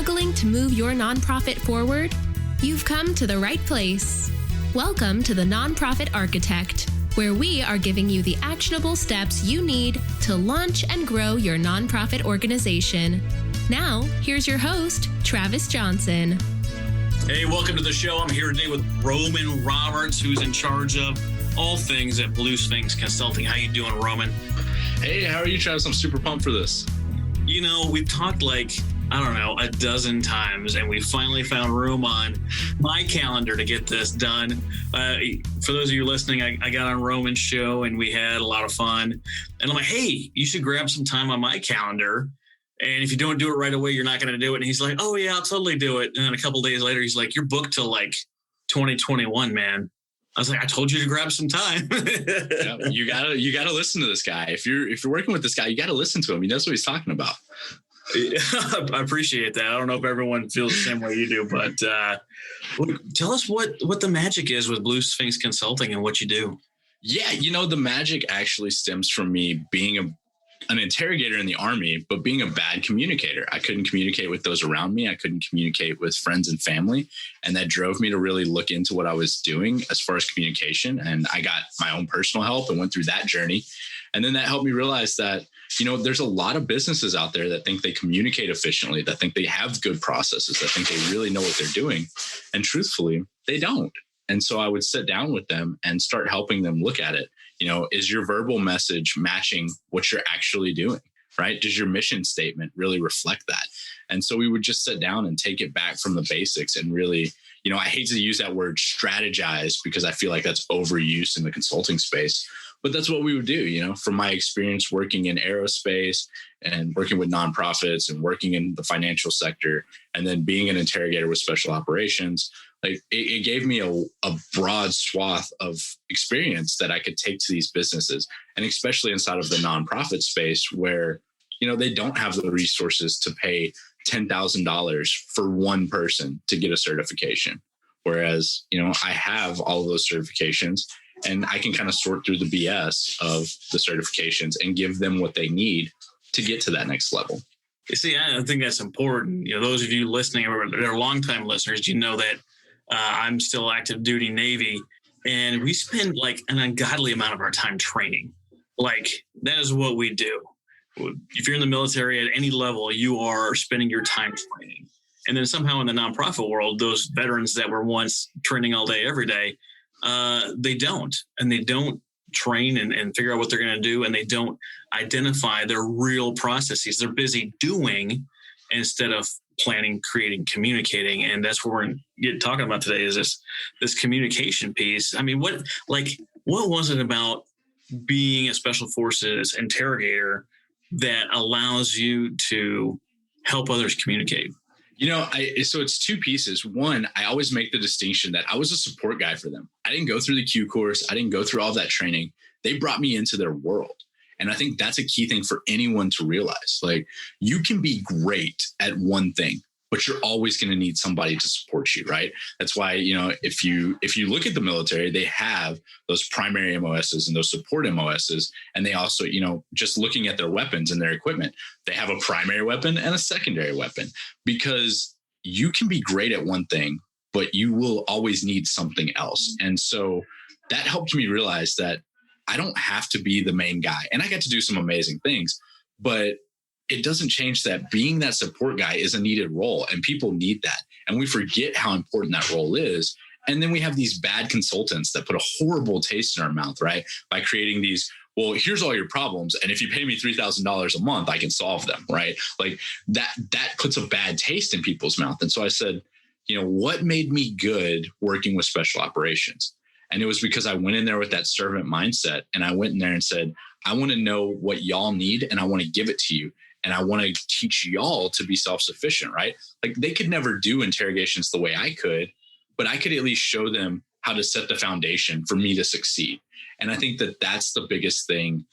Struggling to move your nonprofit forward? You've come to the right place. Welcome to the Nonprofit Architect, where we are giving you the actionable steps you need to launch and grow your nonprofit organization. Now, here's your host, Travis Johnson. Hey, welcome to the show. I'm here today with Roman Roberts, who's in charge of all things at Blue Sphinx Consulting. How you doing, Roman? Hey, how are you, Travis? I'm super pumped for this. You know, we've talked a dozen times, and we finally found room on my calendar to get this done. For those of you listening, I got on Roman's show, and we had a lot of fun. And I'm like, hey, you should grab some time on my calendar. And if you don't do it right away, you're not going to do it. And he's like, oh, yeah, I'll totally do it. And then a couple of days later, he's like, you're booked till 2021, man. I was like, I told you to grab some time. Yeah, you gotta listen to this guy. If you're working with this guy, you got to listen to him. He knows what he's talking about. I appreciate that. I don't know if everyone feels the same way you do, but tell us what the magic is with Blue Sphinx Consulting and what you do. Yeah, the magic actually stems from me being an interrogator in the Army, but being a bad communicator. I couldn't communicate with those around me. I couldn't communicate with friends and family. And that drove me to really look into what I was doing as far as communication. And I got my own personal help and went through that journey. And then that helped me realize that, there's a lot of businesses out there that think they communicate efficiently, that think they have good processes, that think they really know what they're doing. And truthfully, they don't. And so I would sit down with them and start helping them look at it. Is your verbal message matching what you're actually doing, right? Does your mission statement really reflect that? And so we would just sit down and take it back from the basics and really, I hate to use that word strategize because I feel like that's overused in the consulting space, but that's what we would do, from my experience working in aerospace and working with nonprofits and working in the financial sector, and then being an interrogator with special operations. It gave me a broad swath of experience that I could take to these businesses, and especially inside of the nonprofit space where, they don't have the resources to pay $10,000 for one person to get a certification. Whereas, I have all of those certifications and I can kind of sort through the BS of the certifications and give them what they need to get to that next level. You see, I think that's important. Those of you listening, they're longtime listeners, that I'm still active duty Navy, and we spend an ungodly amount of our time training. That is what we do. If you're in the military at any level, you are spending your time training. And then somehow in the nonprofit world, those veterans that were once training all day, every day, they don't. And they don't train and figure out what they're going to do. And they don't identify their real processes. They're busy doing instead of planning, creating, communicating. And that's what we're talking about today is this communication piece. I mean, what was it about being a special forces interrogator that allows you to help others communicate? So it's two pieces. One, I always make the distinction that I was a support guy for them. I didn't go through the Q course. I didn't go through all that training. They brought me into their world. And I think that's a key thing for anyone to realize. You can be great at one thing, but you're always going to need somebody to support you, right? That's why, if you look at the military, they have those primary MOSs and those support MOSs. And they also, just looking at their weapons and their equipment, they have a primary weapon and a secondary weapon, because you can be great at one thing, but you will always need something else. And so that helped me realize that I don't have to be the main guy. And I got to do some amazing things, but it doesn't change that being that support guy is a needed role, and people need that. And we forget how important that role is. And then we have these bad consultants that put a horrible taste in our mouth, right? By creating these, well, here's all your problems, and if you pay me $3,000 a month, I can solve them, right? That puts a bad taste in people's mouth. And so I said, what made me good working with special operations? And it was because I went in there with that servant mindset, and I went in there and said, I want to know what y'all need, and I want to give it to you. And I want to teach y'all to be self-sufficient, right? They could never do interrogations the way I could, but I could at least show them how to set the foundation for me to succeed. And I think that that's the biggest thing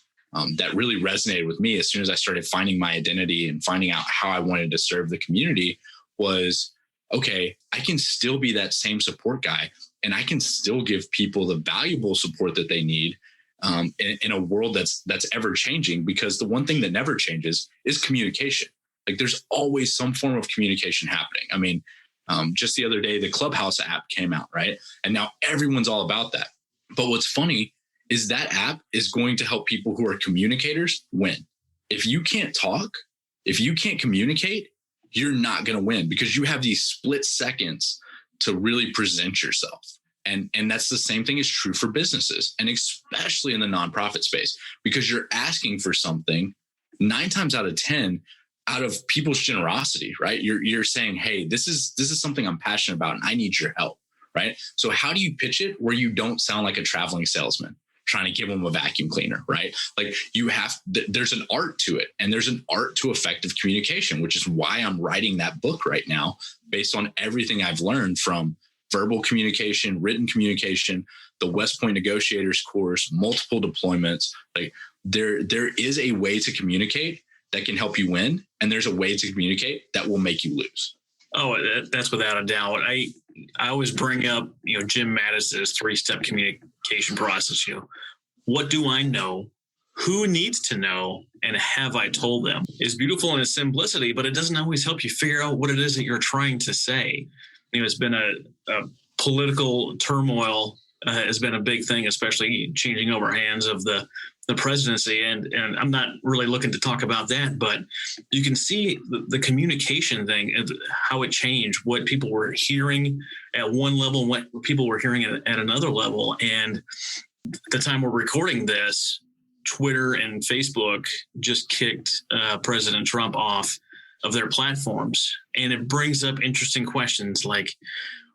that really resonated with me as soon as I started finding my identity and finding out how I wanted to serve the community was, okay, I can still be that same support guy, and I can still give people the valuable support that they need in a world that's ever changing, because the one thing that never changes is communication. Like there's always some form of communication happening. I mean, just the other day, the Clubhouse app came out, right? And now everyone's all about that. But what's funny is that app is going to help people who are communicators win. If you can't talk, if you can't communicate, you're not going to win because you have these split seconds to really present yourself. And that's the same thing is true for businesses, and especially in the nonprofit space, because you're asking for something 9 times out of 10 out of people's generosity, right? You're saying, hey, this is something I'm passionate about and I need your help, right? So how do you pitch it where you don't sound like a traveling salesman trying to give them a vacuum cleaner, right? Like there's an art to it, and there's an art to effective communication, which is why I'm writing that book right now based on everything I've learned from verbal communication, written communication, the West Point Negotiators course, multiple deployments. Like there is a way to communicate that can help you win, and there's a way to communicate that will make you lose. Oh, that's without a doubt. I always bring up, Jim Mattis's 3-step communication process. What do I know? Who needs to know? And have I told them? It's beautiful in its simplicity, but it doesn't always help you figure out what it is that you're trying to say. It's been a political turmoil has been a big thing, especially changing over hands of the presidency. And I'm not really looking to talk about that, but you can see the communication thing, how it changed, what people were hearing at one level, and what people were hearing at another level. And at the time we're recording this, Twitter and Facebook just kicked President Trump off of their platforms. And it brings up interesting questions like,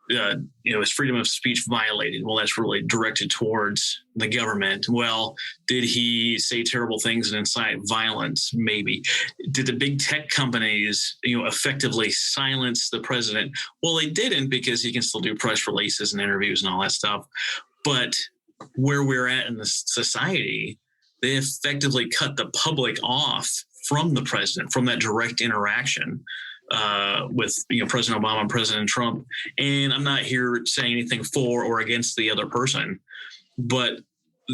is freedom of speech violated? Well, that's really directed towards the government. Well, did he say terrible things and incite violence? Maybe. Did the big tech companies, effectively silence the president? Well, they didn't, because he can still do press releases and interviews and all that stuff. But where we're at in the society, they effectively cut the public off from the president, from that direct interaction with President Obama and President Trump. And I'm not here saying anything for or against the other person, but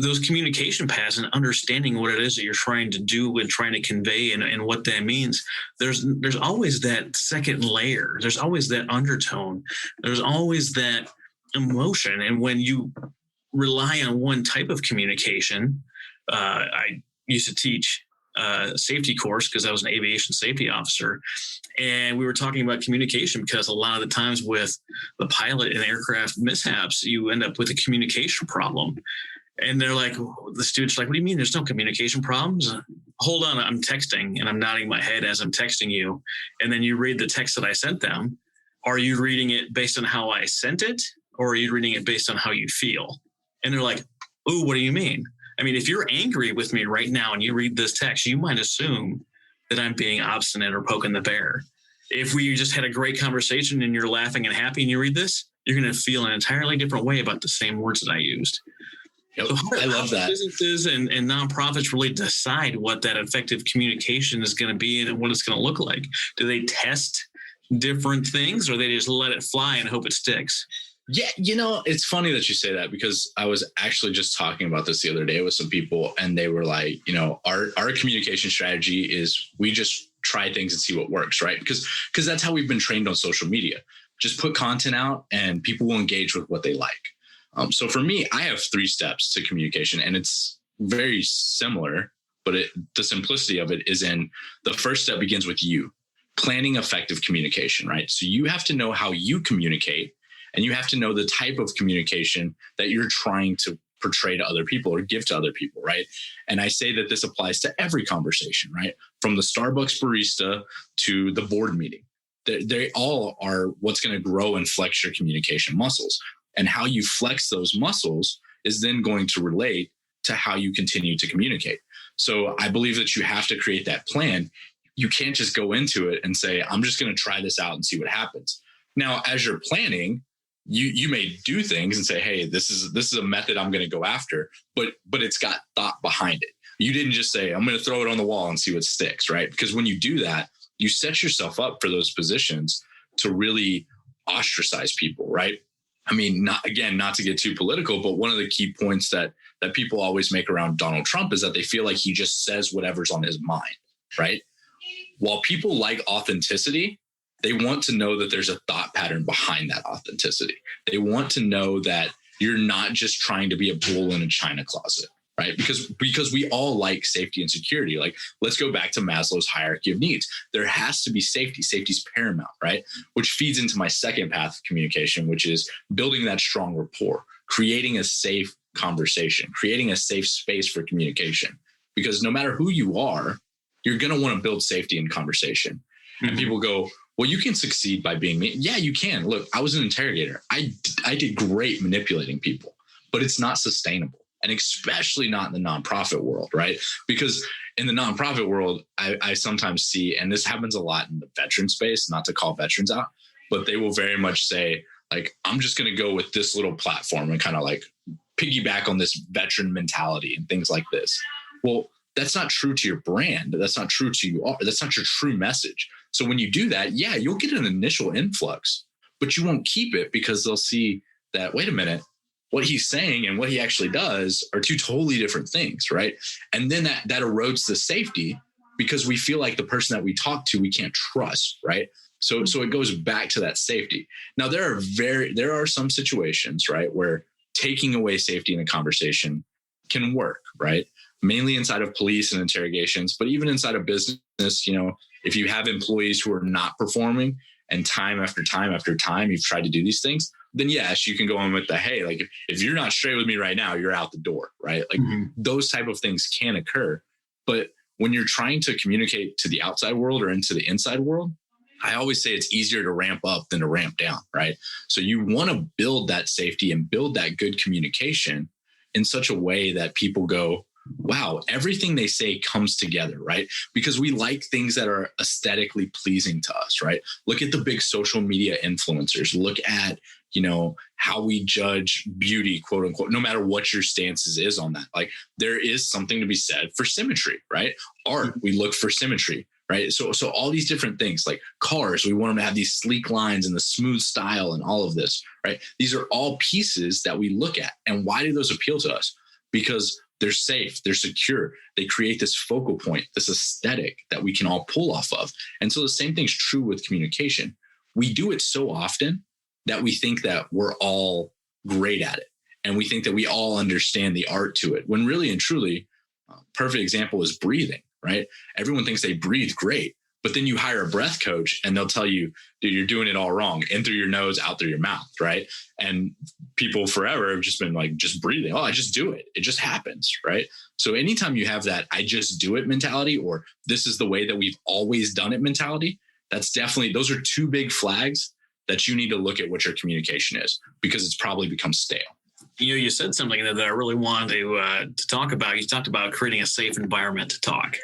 those communication paths and understanding what it is that you're trying to do and trying to convey and what that means, there's always that second layer. There's always that undertone. There's always that emotion. And when you rely on one type of communication, I used to teach safety course because I was an aviation safety officer. And we were talking about communication because a lot of the times with the pilot and aircraft mishaps, you end up with a communication problem. And they're like, the students are like, what do you mean there's no communication problems? Hold on, I'm texting, and I'm nodding my head as I'm texting you. And then you read the text that I sent them. Are you reading it based on how I sent it? Or are you reading it based on how you feel? And they're like, ooh, what do you mean? I mean, if you're angry with me right now and you read this text, you might assume that I'm being obstinate or poking the bear. If we just had a great conversation and you're laughing and happy and you read this, you're going to feel an entirely different way about the same words that I used. Yep, So I love that. Businesses and nonprofits really decide what that effective communication is going to be and what it's going to look like. Do they test different things, or they just let it fly and hope it sticks? Yeah, it's funny that you say that, because I was actually just talking about this the other day with some people, and they were like, our communication strategy is we just try things and see what works, right? Because that's how we've been trained on social media. Just put content out and people will engage with what they like. So for me, I have 3 steps to communication, and it's very similar, but the simplicity of it is in the first step begins with you planning effective communication, right? So you have to know how you communicate, and you have to know the type of communication that you're trying to portray to other people or give to other people, right? And I say that this applies to every conversation, right? From the Starbucks barista to the board meeting. They all are what's going to grow and flex your communication muscles. And how you flex those muscles is then going to relate to how you continue to communicate. So I believe that you have to create that plan. You can't just go into it and say, I'm just going to try this out and see what happens. Now, as you're planning, you may do things and say, hey, this is a method I'm going to go after, but it's got thought behind it. You didn't just say, I'm going to throw it on the wall and see what sticks, right? Because when you do that, you set yourself up for those positions to really ostracize people, right? I mean, not to get too political, but one of the key points that people always make around Donald Trump is that they feel like he just says whatever's on his mind, right? while people like authenticity, they want to know that there's a thought pattern behind that authenticity. They want to know that you're not just trying to be a bull in a china closet, right? Because we all like safety and security. Like, let's go back to Maslow's hierarchy of needs. There has to be safety. Safety's paramount, right? Which feeds into my second path of communication, which is building that strong rapport, creating a safe conversation, creating a safe space for communication. Because no matter who you are, you're going to want to build safety in conversation. Mm-hmm. And people go, well, you can succeed by being me. Yeah, you can. Look, I was an interrogator. I did great manipulating people, but it's not sustainable. And especially not in the nonprofit world, right? Because in the nonprofit world, I sometimes see, and this happens a lot in the veteran space, not to call veterans out, but they will very much say, like, I'm just going to go with this little platform and kind of like piggyback on this veteran mentality and things like this. Well, that's not true to your brand. That's not true to you. That's not your true message. So when you do that, yeah, you'll get an initial influx, but you won't keep it because they'll see that, wait a minute, what he's saying and what he actually does are two totally different things, right? And then that erodes the safety because we feel like the person that we talk to, we can't trust, right? So it goes back to that safety. Now, there are some situations, right, where taking away safety in a conversation can work, right? Mainly inside of police and interrogations, but even inside of business, if you have employees who are not performing and time after time after time, you've tried to do these things, then yes, you can go on with the, hey, like if you're not straight with me right now, you're out the door, right? Like those type of things can occur. But when you're trying to communicate to the outside world or into the inside world, I always say it's easier to ramp up than to ramp down, right? So you want to build that safety and build that good communication in such a way that people go, wow, everything they say comes together, right? Because we like things that are aesthetically pleasing to us, right? Look at the big social media influencers. Look at, how we judge beauty, quote unquote, no matter what your stances is on that. Like, there is something to be said for symmetry, right? Art, we look for symmetry, right? So all these different things, like cars, we want them to have these sleek lines and the smooth style and all of this, right? These are all pieces that we look at. And why do those appeal to us? Because they're safe, they're secure. They create this focal point, this aesthetic that we can all pull off of. And so the same thing's true with communication. We do it so often that we think that we're all great at it. And we think that we all understand the art to it. When really and truly, perfect example is breathing, right? Everyone thinks they breathe great, but then you hire a breath coach and they'll tell you, dude, you're doing it all wrong. In through your nose, out through your mouth, right? And people forever have just been like, just breathing. Oh, I just do it. It just happens, right? So anytime you have that I just do it mentality, or this is the way that we've always done it mentality, those are two big flags that you need to look at what your communication is, because it's probably become stale. You said something that I really wanted to talk about. You talked about creating a safe environment to talk.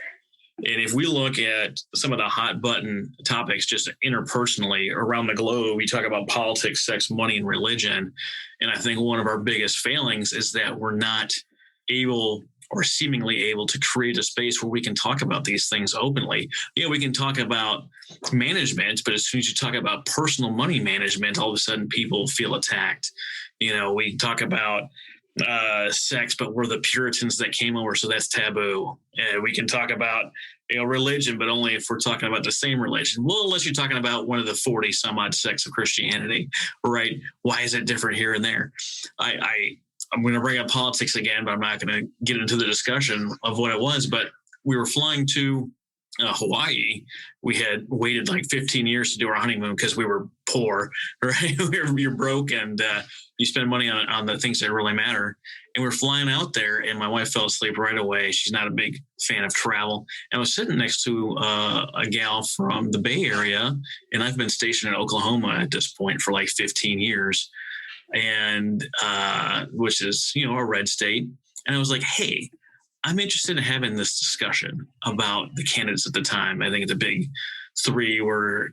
And if we look at some of the hot button topics just interpersonally around the globe, we talk about politics, sex, money, and religion. And I think one of our biggest failings is that we're not able or seemingly able to create a space where we can talk about these things openly. We can talk about management, but as soon as you talk about personal money management, all of a sudden people feel attacked. We talk about sex, but we're the Puritans that came over, so that's taboo. And we can talk about religion, but only if we're talking about the same religion. Well, unless you're talking about one of the 40 some odd sects of Christianity, right? Why is it different here and there? I'm going to bring up politics again, but I'm not going to get into the discussion of what it was. But we were flying to Hawaii. We had waited like 15 years to do our honeymoon because we were poor, right? You're broke and you spend money on the things that really matter. And we're flying out there and my wife fell asleep right away. She's not a big fan of travel. And I was sitting next to a gal from the Bay Area, and I've been stationed in Oklahoma at this point for like 15 years. And which is, a red state. And I was like, hey, I'm interested in having this discussion about the candidates at the time. I think the big three were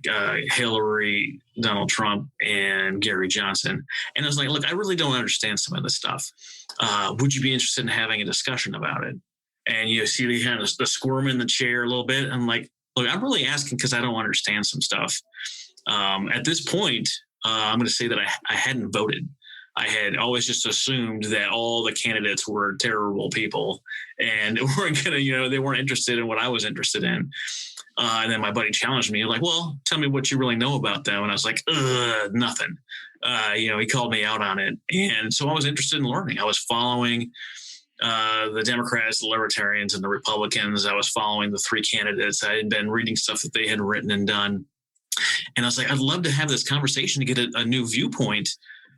Hillary, Donald Trump, and Gary Johnson. And I was like, look, I really don't understand some of this stuff. Would you be interested in having a discussion about it? And you see the kind of the squirm in the chair a little bit. I'm like, look, I'm really asking because I don't understand some stuff. At this point, I'm going to say that I hadn't voted. I had always just assumed that all the candidates were terrible people and weren't going to, they weren't interested in what I was interested in. And then my buddy challenged me, like, well, tell me what you really know about them. And I was like, nothing. He called me out on it. And so I was interested in learning. I was following the Democrats, the Libertarians, and the Republicans. I was following the three candidates. I had been reading stuff that they had written and done. And I was like, I'd love to have this conversation to get a new viewpoint,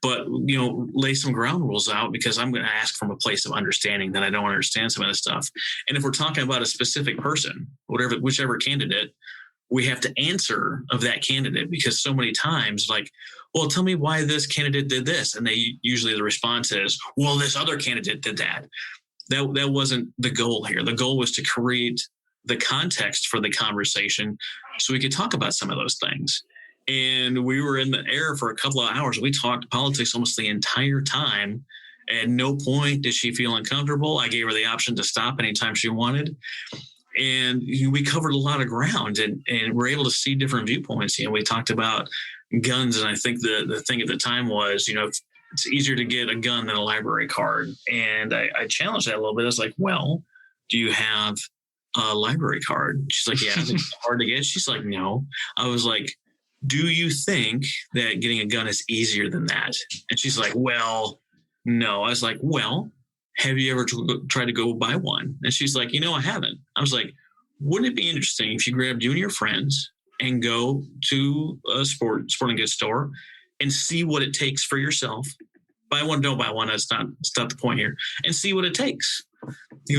but, lay some ground rules out, because I'm going to ask from a place of understanding that I don't understand some of this stuff. And if we're talking about a specific person, whichever candidate, we have to answer of that candidate, because so many times, like, well, tell me why this candidate did this. And usually the response is, well, this other candidate did that. That wasn't the goal here. The goal was to create the context for the conversation so we could talk about some of those things. And we were in the air for a couple of hours. We talked politics almost the entire time. At no point did she feel uncomfortable. I gave her the option to stop anytime she wanted. And we covered a lot of ground, and we're able to see different viewpoints. We talked about guns. And I think the thing at the time was, it's easier to get a gun than a library card. And I challenged that a little bit. I was like, well, do you have a library card? She's like, yeah. It's hard to get. She's like, no. I was like, do you think that getting a gun is easier than that? And she's like, well, no. I was like, well, have you ever tried to go buy one? And she's like, I haven't. I was like, wouldn't it be interesting if you grabbed you and your friends and go to a sporting goods store and see what it takes for yourself? Buy one, don't buy one. That's not the point here. And see what it takes.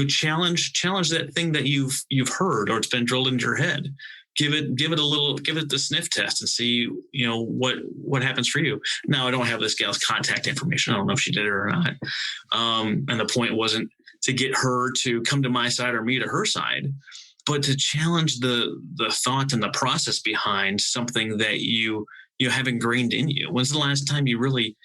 Challenge that thing that you've heard, or it's been drilled into your head. Give it the sniff test and see, what happens for you. Now, I don't have this gal's contact information. I don't know if she did it or not. And the point wasn't to get her to come to my side or me to her side, but to challenge the thought and the process behind something that you have ingrained in you. When's the last time you really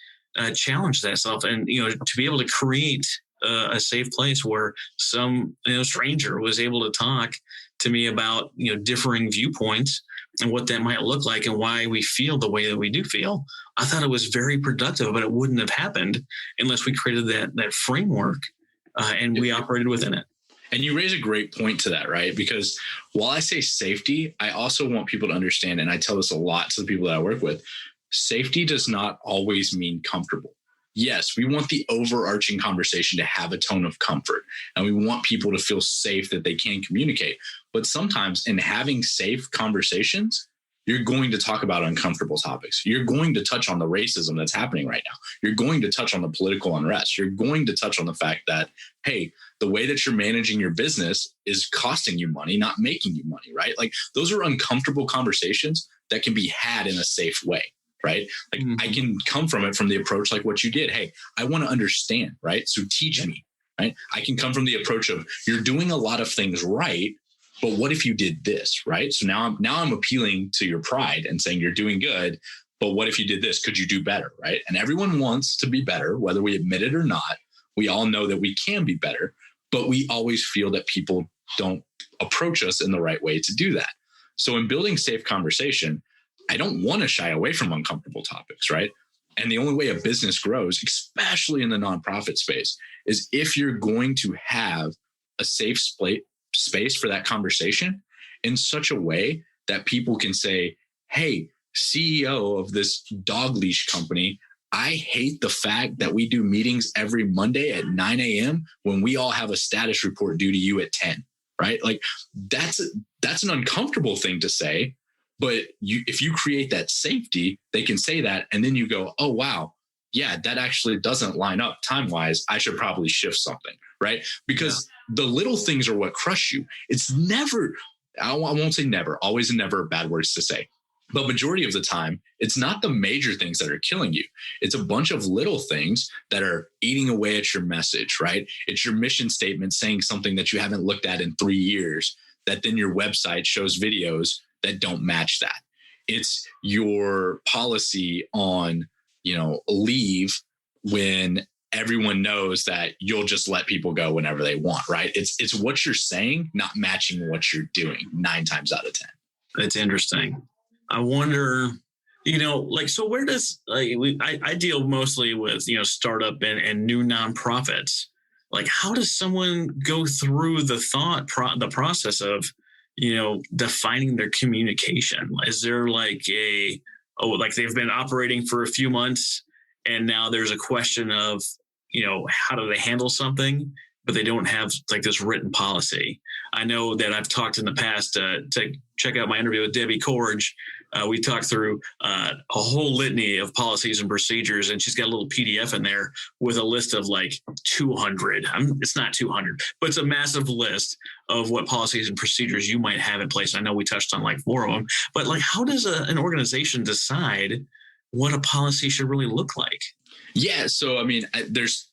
challenged that self? And, to be able to create a safe place where some stranger was able to talk to me about differing viewpoints and what that might look like and why we feel the way that we do feel. I thought it was very productive, but it wouldn't have happened unless we created that framework and we operated within it. And you raise a great point to that, right? Because while I say safety, I also want people to understand, and I tell this a lot to the people that I work with, safety does not always mean comfortable. Yes, we want the overarching conversation to have a tone of comfort, and we want people to feel safe that they can communicate. But sometimes in having safe conversations, you're going to talk about uncomfortable topics. You're going to touch on the racism that's happening right now. You're going to touch on the political unrest. You're going to touch on the fact that, hey, the way that you're managing your business is costing you money, not making you money, right? Like, those are uncomfortable conversations that can be had in a safe way. Right? Like, I can come from it from the approach like what you did. Hey, I want to understand, right? So teach me, right? I can come from the approach of, you're doing a lot of things right, but what if you did this, right? So now I'm appealing to your pride and saying you're doing good, but what if you did this? Could you do better, right? And everyone wants to be better, whether we admit it or not. We all know that we can be better, but we always feel that people don't approach us in the right way to do that. So in building safe conversation, I don't want to shy away from uncomfortable topics, right? And the only way a business grows, especially in the nonprofit space, is if you're going to have a safe space for that conversation in such a way that people can say, hey, CEO of this dog leash company, I hate the fact that we do meetings every Monday at 9 a.m. when we all have a status report due to you at 10, right? Like, that's an uncomfortable thing to say. But if you create that safety, they can say that. And then you go, oh, wow, yeah, that actually doesn't line up time-wise. I should probably shift something, right? Because the little things are what crush you. It's never, I won't say never, always and never are bad words to say. But majority of the time, it's not the major things that are killing you. It's a bunch of little things that are eating away at your message, right? It's your mission statement saying something that you haven't looked at in 3 years, that then your website shows videos that don't match that. It's your policy on, leave when everyone knows that you'll just let people go whenever they want, right? It's what you're saying, not matching what you're doing 9 times out of 10. That's interesting. I wonder, so where does, I deal mostly with, startup and new nonprofits. Like, how does someone go through the process of, defining their communication? Is there like like they've been operating for a few months and now there's a question of, how do they handle something, but they don't have like this written policy? I know that I've talked in the past to check out my interview with Debbie Corge. We talked through a whole litany of policies and procedures, and she's got a little PDF in there with a list of like 200. It's not 200, but it's a massive list of what policies and procedures you might have in place. I know we touched on like 4 of them, but like, how does an organization decide what a policy should really look like? Yeah. So, I mean, there's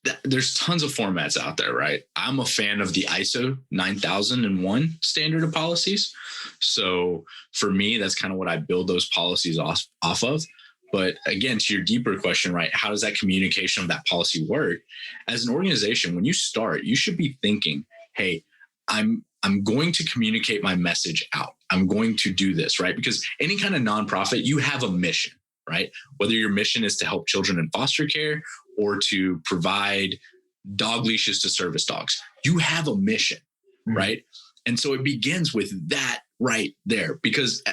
tons of formats out there, right? I'm a fan of the ISO 9001 standard of policies. So for me, that's kind of what I build those policies off of. But again, to your deeper question, right? How does that communication of that policy work? As an organization, when you start, you should be thinking, hey, I'm going to communicate my message out. I'm going to do this, right? Because any kind of nonprofit, you have a mission, right? Whether your mission is to help children in foster care or to provide dog leashes to service dogs, you have a mission, right? And so it begins with that right there, because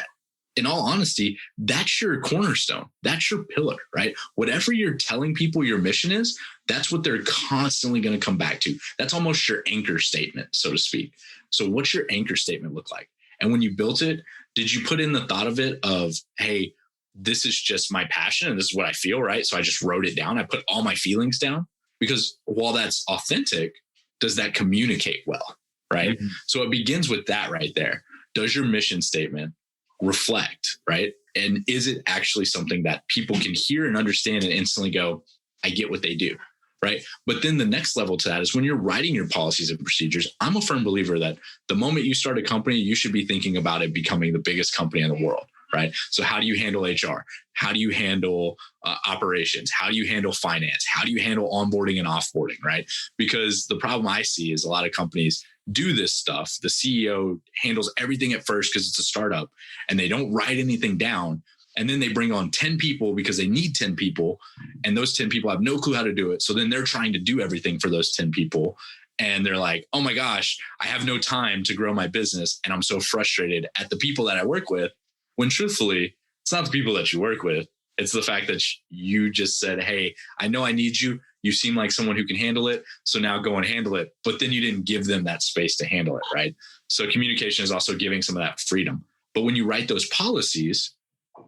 in all honesty, that's your cornerstone. That's your pillar, right? Whatever you're telling people your mission is, that's what they're constantly going to come back to. That's almost your anchor statement, so to speak. So what's your anchor statement look like? And when you built it, did you put in the thought of it of, hey, this is just my passion and this is what I feel, right? So I just wrote it down. I put all my feelings down, because while that's authentic, does that communicate well, right? Mm-hmm. So it begins with that right there. Does your mission statement reflect, right? And is it actually something that people can hear and understand and instantly go, I get what they do, right? But then the next level to that is when you're writing your policies and procedures. I'm a firm believer that the moment you start a company, you should be thinking about it becoming the biggest company in the world. Right. So how do you handle HR? How do you handle operations? How do you handle finance? How do you handle onboarding and offboarding? Right. Because the problem I see is a lot of companies do this stuff. The CEO handles everything at first because it's a startup and they don't write anything down. And then they bring on 10 people because they need 10 people. And those 10 people have no clue how to do it. So then they're trying to do everything for those 10 people. And they're like, oh my gosh, I have no time to grow my business. And I'm so frustrated at the people that I work with. When truthfully, it's not the people that you work with. It's the fact that you just said, hey, I know I need you. You seem like someone who can handle it. So now go and handle it. But then you didn't give them that space to handle it, right? So communication is also giving some of that freedom. But when you write those policies,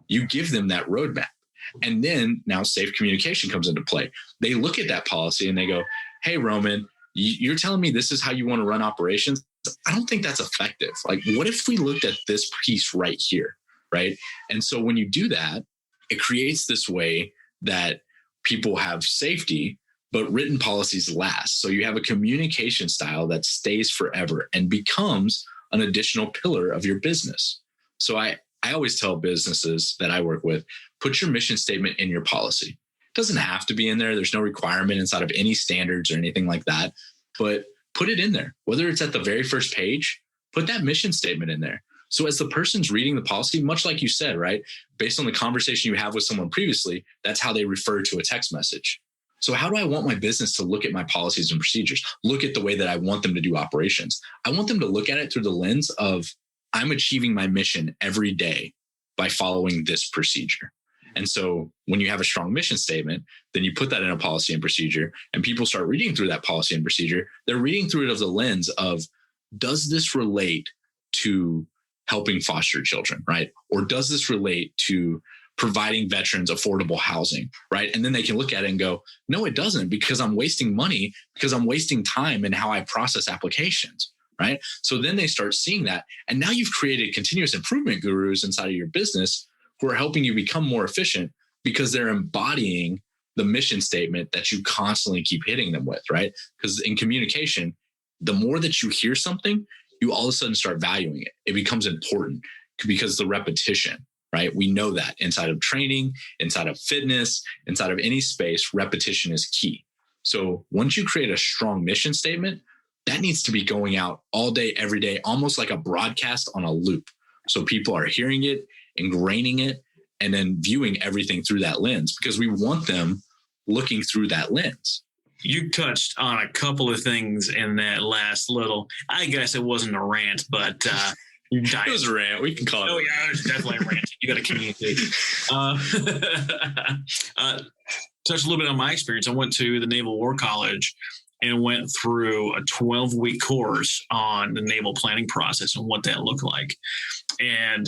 you give them that roadmap. And then now safe communication comes into play. They look at that policy and they go, hey, Roman, you're telling me this is how you want to run operations? I don't think that's effective. Like, what if we looked at this piece right here? Right. And so when you do that, it creates this way that people have safety, but written policies last. So you have a communication style that stays forever and becomes an additional pillar of your business. So I always tell businesses that I work with, put your mission statement in your policy. It doesn't have to be in there. There's no requirement inside of any standards or anything like that, but put it in there. Whether it's at the very first page, put that mission statement in there. So as the person's reading the policy, much like you said, right, based on the conversation you have with someone previously, that's how they refer to a text message. So how do I want my business to look at my policies and procedures? Look at the way that I want them to do operations. I want them to look at it through the lens of I'm achieving my mission every day by following this procedure. And so when you have a strong mission statement, then you put that in a policy and procedure and people start reading through that policy and procedure. They're reading through it of the lens of, does this relate to helping foster children, right? Or does this relate to providing veterans affordable housing, right? And then they can look at it and go, no, it doesn't, because I'm wasting money, because I'm wasting time in how I process applications, right? So then they start seeing that. And now you've created continuous improvement gurus inside of your business who are helping you become more efficient because they're embodying the mission statement that you constantly keep hitting them with, right? Because in communication, the more that you hear something, you all of a sudden start valuing it. It becomes important because the repetition, right? We know that inside of training, inside of fitness, inside of any space, repetition is key. So once you create a strong mission statement, that needs to be going out all day, every day, almost like a broadcast on a loop. So people are hearing it, ingraining it, and then viewing everything through that lens because we want them looking through that lens. You touched on a couple of things in that last little, I guess it wasn't a rant, but, It was a rant. We can call it. Oh yeah, it was definitely a rant. You got to communicate. Touch a little bit on my experience. I went to the Naval War College and went through a 12-week course on the naval planning process and what that looked like. And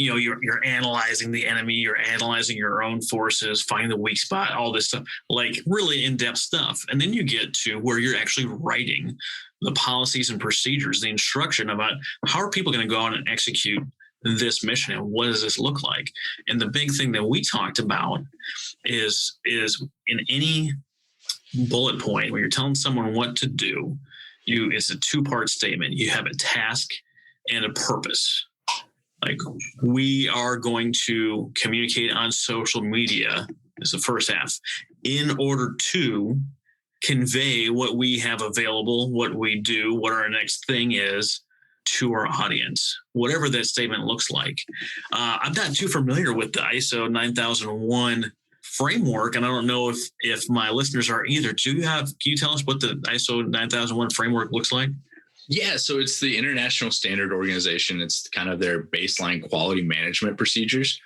you're analyzing the enemy, you're analyzing your own forces, finding the weak spot, all this stuff, like really in-depth stuff. And then you get to where you're actually writing the policies and procedures, the instruction about how are people going to go out and execute this mission and what does this look like? And the big thing that we talked about is in any bullet point when you're telling someone what to do, it's a two-part statement. You have a task and a purpose. Like, we are going to communicate on social media is the first half in order to convey what we have available, what we do, what our next thing is to our audience, whatever that statement looks like. I'm not too familiar with the ISO 9001 framework, and I don't know if my listeners are either. Can you tell us what the ISO 9001 framework looks like? Yeah, so it's the International Standard Organization. It's kind of their baseline quality management procedures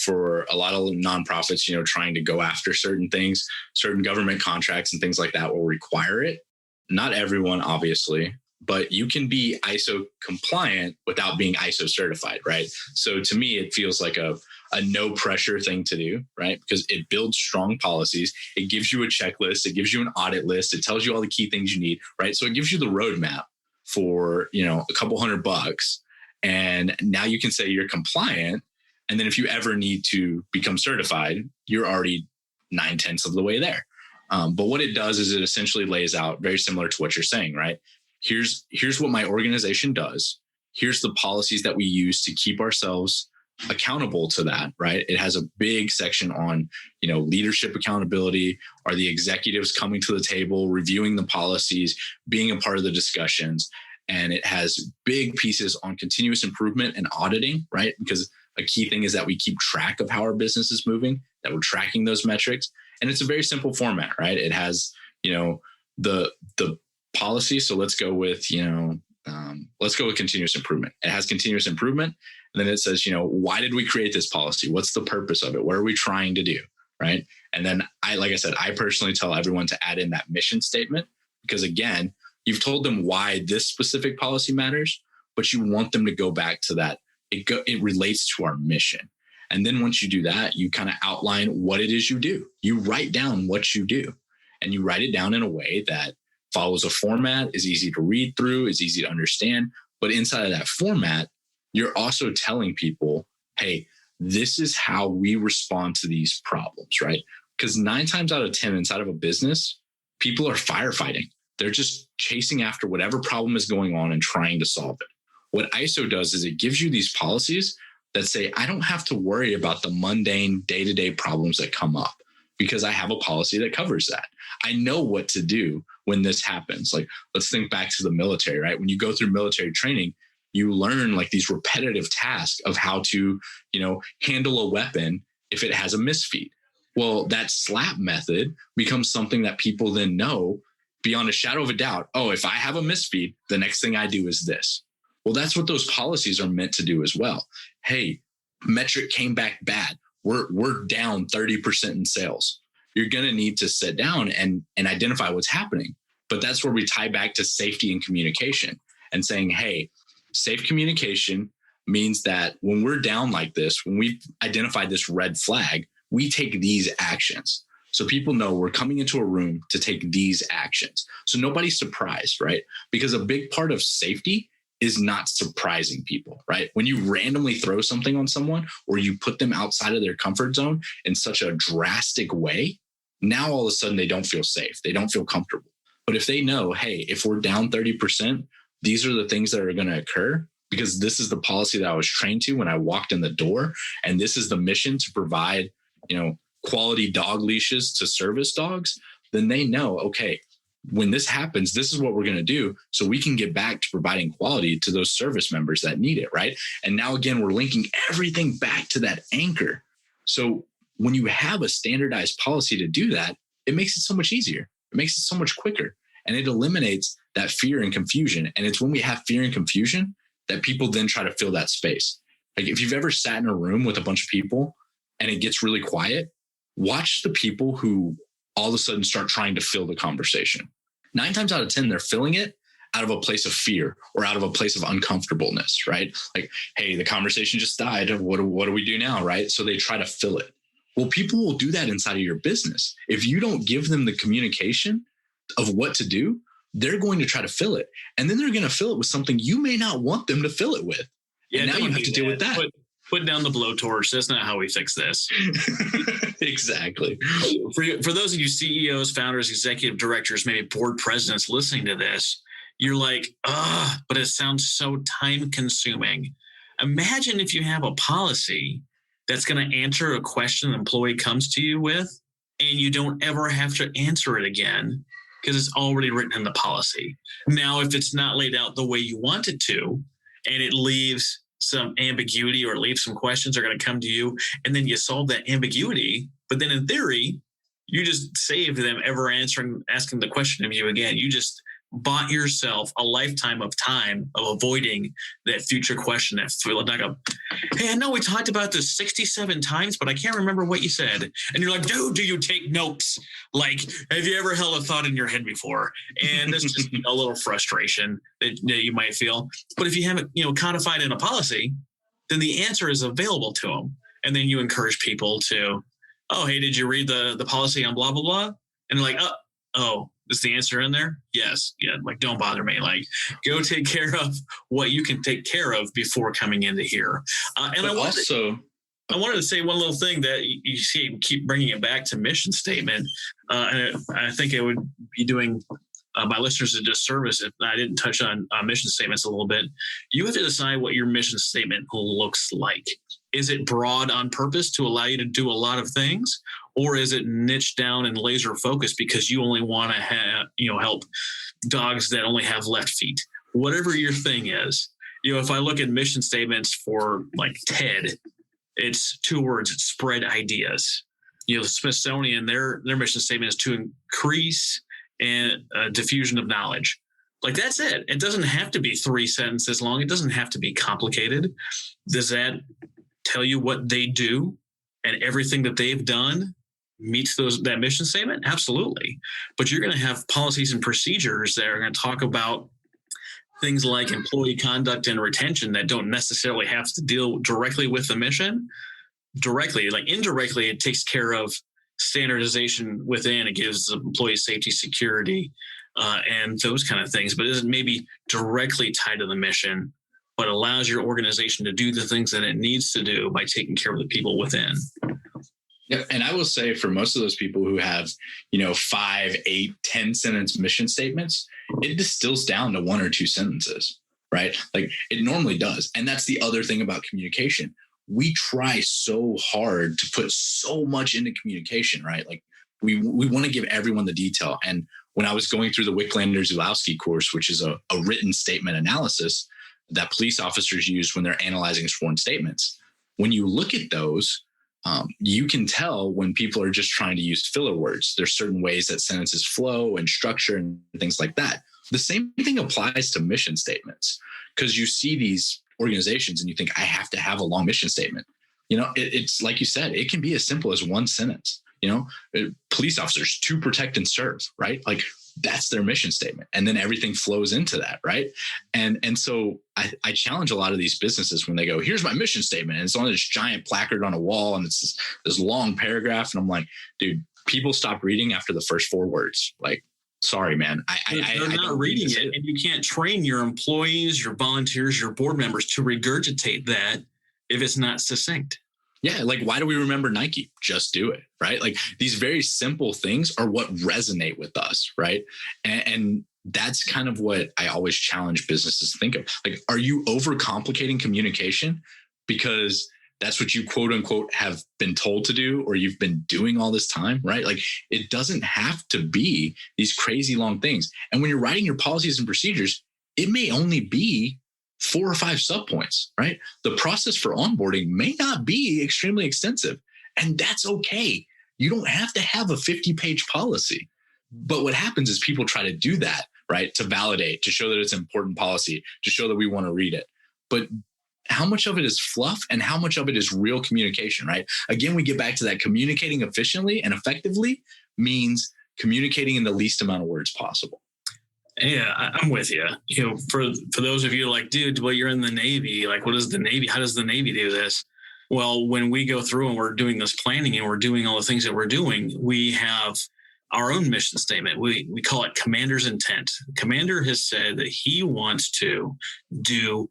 for a lot of nonprofits, trying to go after certain things, certain government contracts and things like that will require it. Not everyone, obviously, but you can be ISO compliant without being ISO certified, right? So to me, it feels like a no pressure thing to do, right? Because it builds strong policies. It gives you a checklist. It gives you an audit list. It tells you all the key things you need, right? So it gives you the roadmap for, a couple $100, and now you can say you're compliant. And then if you ever need to become certified, you're already 9/10 of the way there. But what it does is it essentially lays out very similar to what you're saying, right? Here's what my organization does. Here's the policies that we use to keep ourselves accountable to that, right? It has a big section on, leadership accountability. Are the executives coming to the table, reviewing the policies, being a part of the discussions? And it has big pieces on continuous improvement and auditing, right? Because a key thing is that we keep track of how our business is moving, that we're tracking those metrics. And it's a very simple format, right? It has, the policy. So let's go with continuous improvement. It has continuous improvement. And then it says, why did we create this policy? What's the purpose of it? What are we trying to do? Right. And then I personally tell everyone to add in that mission statement, because again, you've told them why this specific policy matters, but you want them to go back to that. It relates to our mission. And then once you do that, you kind of outline what it is you do. You write down what you do, and you write it down in a way that follows a format, is easy to read through, is easy to understand. But inside of that format, you're also telling people, hey, this is how we respond to these problems, right? Because 9 times out of 10 inside of a business, people are firefighting. They're just chasing after whatever problem is going on and trying to solve it. What ISO does is it gives you these policies that say, I don't have to worry about the mundane day-to-day problems that come up because I have a policy that covers that. I know what to do when this happens. Like, let's think back to the military, right? When you go through military training, you learn like these repetitive tasks of how to, handle a weapon if it has a misfeed. Well, that SLAP method becomes something that people then know beyond a shadow of a doubt. Oh, if I have a misfeed, the next thing I do is this. Well, that's what those policies are meant to do as well. Hey, metric came back bad. We're down 30% in sales. You're going to need to sit down and identify what's happening. But that's where we tie back to safety and communication and saying, hey, safe communication means that when we're down like this, when we've identified this red flag, we take these actions. So people know we're coming into a room to take these actions. So nobody's surprised, right? Because a big part of safety is not surprising people, right? When you randomly throw something on someone or you put them outside of their comfort zone in such a drastic way, now all of a sudden they don't feel safe. They don't feel comfortable. But if they know, hey, if we're down 30%, these are the things that are going to occur because this is the policy that I was trained to when I walked in the door. And this is the mission to provide, quality dog leashes to service dogs. Then they know, okay, when this happens, this is what we're going to do so we can get back to providing quality to those service members that need it, right? And now, again, we're linking everything back to that anchor. So when you have a standardized policy to do that, it makes it so much easier. It makes it so much quicker. And it eliminates that fear and confusion. And it's when we have fear and confusion that people then try to fill that space. Like if you've ever sat in a room with a bunch of people and it gets really quiet, watch the people who all of a sudden start trying to fill the conversation. 9 times out of 10, they're filling it out of a place of fear or out of a place of uncomfortableness, right? Like, hey, the conversation just died. What do we do now, right? So they try to fill it. Well, people will do that inside of your business. If you don't give them the communication of what to do, they're going to try to fill it. And then they're going to fill it with something you may not want them to fill it with. Yeah, and now you have to deal with that. Put down the blowtorch. That's not how we fix this. Exactly. For those of you CEOs, founders, executive directors, maybe board presidents listening to this, you're like, but it sounds so time consuming. Imagine if you have a policy that's going to answer a question an employee comes to you with, and you don't ever have to answer it again because it's already written in the policy. Now, if it's not laid out the way you want it to, and it leaves some ambiguity or it leaves some questions are going to come to you, and then you solve that ambiguity, but then in theory, you just saved them ever asking the question of you again. You just bought yourself a lifetime of time of avoiding that future question that feel like hey, I know we talked about this 67 times, but I can't remember what you said. And you're like, dude, do you take notes? Like, have you ever held a thought in your head before? And that's just a little frustration that you might feel. But if you have it, codified in a policy, then the answer is available to them. And then you encourage people to, oh, hey, did you read the policy on blah, blah, blah? And like, oh, is the answer in there? Yes. Yeah. Like, don't bother me. Like, go take care of what you can take care of before coming into here. And I wanted to say one little thing that you see, keep bringing it back to mission statement. And I think it would be doing my listeners a disservice if I didn't touch on mission statements a little bit. You have to decide what your mission statement looks like. Is it broad on purpose to allow you to do a lot of things? Or is it niche down and laser focused because you only want to help dogs that only have left feet? Whatever your thing is, if I look at mission statements for like TED, it's 2 words: it's spread ideas. The Smithsonian, their mission statement is to increase and diffusion of knowledge. Like, that's it. It doesn't have to be 3 sentences long. It doesn't have to be complicated. Does that tell you what they do and everything that they've done meets that mission statement? Absolutely. But you're going to have policies and procedures that are going to talk about things like employee conduct and retention that don't necessarily have to deal directly with the mission. Directly, like indirectly, it takes care of standardization within. It gives employee safety, security, and those kind of things, but isn't maybe directly tied to the mission, but allows your organization to do the things that it needs to do by taking care of the people within. Yeah, and I will say for most of those people who have, 5, 8, 10 sentence mission statements, it distills down to 1 or 2 sentences, right? Like it normally does. And that's the other thing about communication. We try so hard to put so much into communication, right? Like we want to give everyone the detail. And when I was going through the Wicklander-Zulawski course, which is a written statement analysis that police officers use when they're analyzing sworn statements, when you look at those, you can tell when people are just trying to use filler words. There's certain ways that sentences flow and structure and things like that. The same thing applies to mission statements, because you see these organizations and you think, I have to have a long mission statement. It's like you said, it can be as simple as 1 sentence. Police officers to protect and serve, right? Like that's their mission statement. And then everything flows into that, right? And so I challenge a lot of these businesses when they go, here's my mission statement. And it's on this giant placard on a wall and it's this long paragraph. And I'm like, dude, people stop reading after the first 4 words. Like, sorry, man. They're not reading it. And you can't train your employees, your volunteers, your board members to regurgitate that if it's not succinct. Yeah. Like, why do we remember Nike? Just do it. Right. Like these very simple things are what resonate with us. Right. And that's kind of what I always challenge businesses to think of. Like, are you overcomplicating communication because that's what you quote unquote have been told to do, or you've been doing all this time, right? Like it doesn't have to be these crazy long things. And when you're writing your policies and procedures, it may only be 4 or 5 subpoints, right? The process for onboarding may not be extremely extensive, and that's okay. You don't have to have a 50-page policy. But what happens is people try to do that, right? To validate, to show that it's an important policy, to show that we want to read it. but how much of it is fluff and how much of it is real communication, right? Again, we get back to that communicating efficiently and effectively means communicating in the least amount of words possible. Yeah, I'm with you. You know, for those of you like, dude, well, you're in the Navy. Like, what is the Navy? How does the Navy do this? Well, when we go through and we're doing this planning and we're doing all the things that we're doing, we have our own mission statement. We call it commander's intent. Commander has said that he wants to do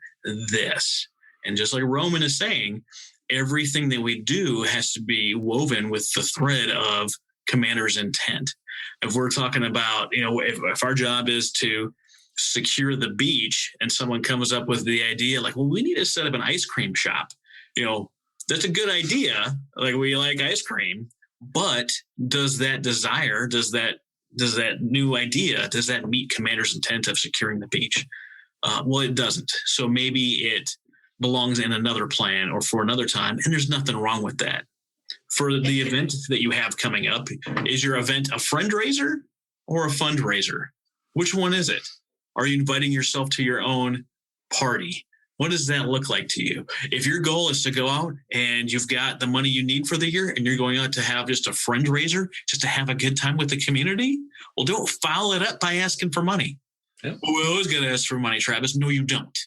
this. And just like Roman is saying, everything that we do has to be woven with the thread of commander's intent. If we're talking about, you know, if our job is to secure the beach and someone comes up with the idea like, well, we need to set up an ice cream shop, you know, that's a good idea. Like, we like ice cream, but does that desire, does that new idea, does that meet commander's intent of securing the beach? Well, it doesn't. So maybe it belongs in another plan or for another time. And there's nothing wrong with that. For the event that you have coming up, is your event a fundraiser or a fundraiser? Which one is it? Are you inviting yourself to your own party? What does that look like to you? If your goal is to go out and you've got the money you need for the year and you're going out to have just a fundraiser, just to have a good time with the community, well, don't follow it up by asking for money. Yep. Well, we always got to ask for money, Travis. No, you don't.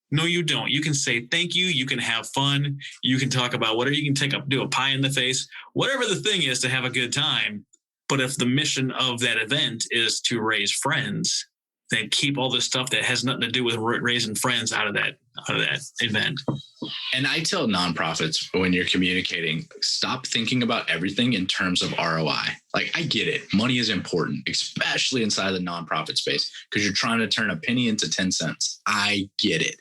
No, you don't. You can say thank you. You can have fun. You can talk about whatever. You can do a pie in the face, whatever the thing is to have a good time. But if the mission of that event is to raise friends, then keep all this stuff that has nothing to do with raising friends out of that event. And I tell nonprofits when you're communicating, stop thinking about everything in terms of ROI. Like, I get it. Money is important, especially inside the nonprofit space, because you're trying to turn a penny into 10 cents. I get it.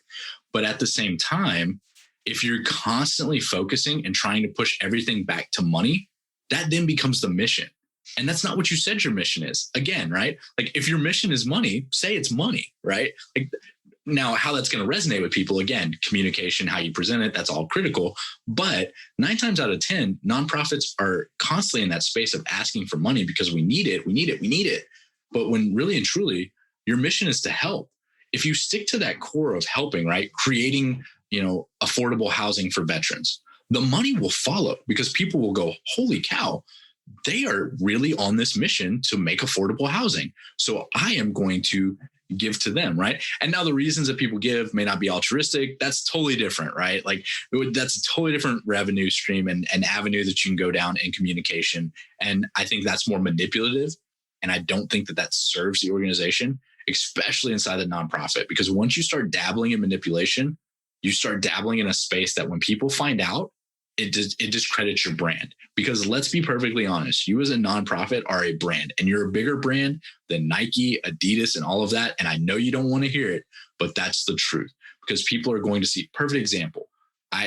But at the same time, if you're constantly focusing and trying to push everything back to money, that then becomes the mission. And that's not what you said your mission is. Again, right? Like, if your mission is money, say it's money, right? Like, now, how that's going to resonate with people, again, communication, how you present it, that's all critical. But 9 times out of 10, nonprofits are constantly in that space of asking for money because we need it. But when really and truly, your mission is to help. If you stick to that core of helping, right, creating, affordable housing for veterans, the money will follow because people will go, holy cow, they are really on this mission to make affordable housing. So I am going to give to them, right? And now the reasons that people give may not be altruistic. That's totally different, right? Like, that's a totally different revenue stream and avenue that you can go down in communication. And I think that's more manipulative. And I don't think that serves the organization, especially inside the nonprofit, because once you start dabbling in manipulation, you start dabbling in a space that when people find out, it discredits your brand. Because let's be perfectly honest, you as a nonprofit are a brand, and you're a bigger brand than Nike, Adidas, and all of that. And I know you don't want to hear it, but that's the truth, because people are going to see. Perfect example.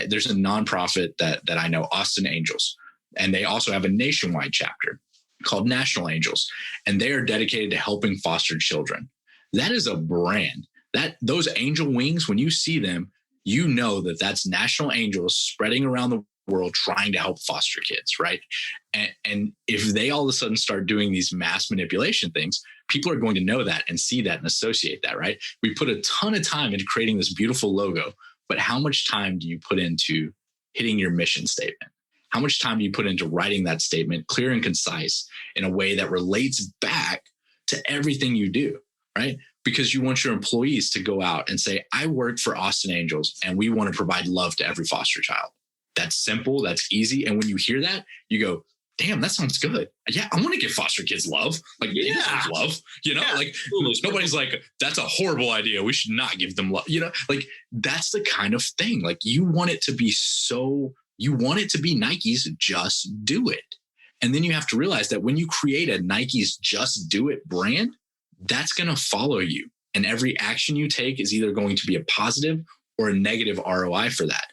There's a nonprofit that I know, Austin Angels, and they also have a nationwide chapter called National Angels, and they are dedicated to helping foster children. That is a brand. Those angel wings, when you see them, you know that's National Angels spreading around the world trying to help foster kids, right? And if they all of a sudden start doing these mass manipulation things, people are going to know that and see that and associate that, right? We put a ton of time into creating this beautiful logo, but how much time do you put into hitting your mission statement? How much time do you put into writing that statement clear and concise in a way that relates back to everything you do, right? Because you want your employees to go out and say, I work for Austin Angels and we want to provide love to every foster child. That's simple. That's easy. And when you hear that, you go, damn, that sounds good. Yeah, I want to give foster kids love. Like, love, like nobody's like, that's a horrible idea. We should not give them love. Like, that's the kind of thing. Like, you want it to be Nike's Just Do It. And then you have to realize that when you create a Nike's Just Do It brand, that's going to follow you. And every action you take is either going to be a positive or a negative ROI for that.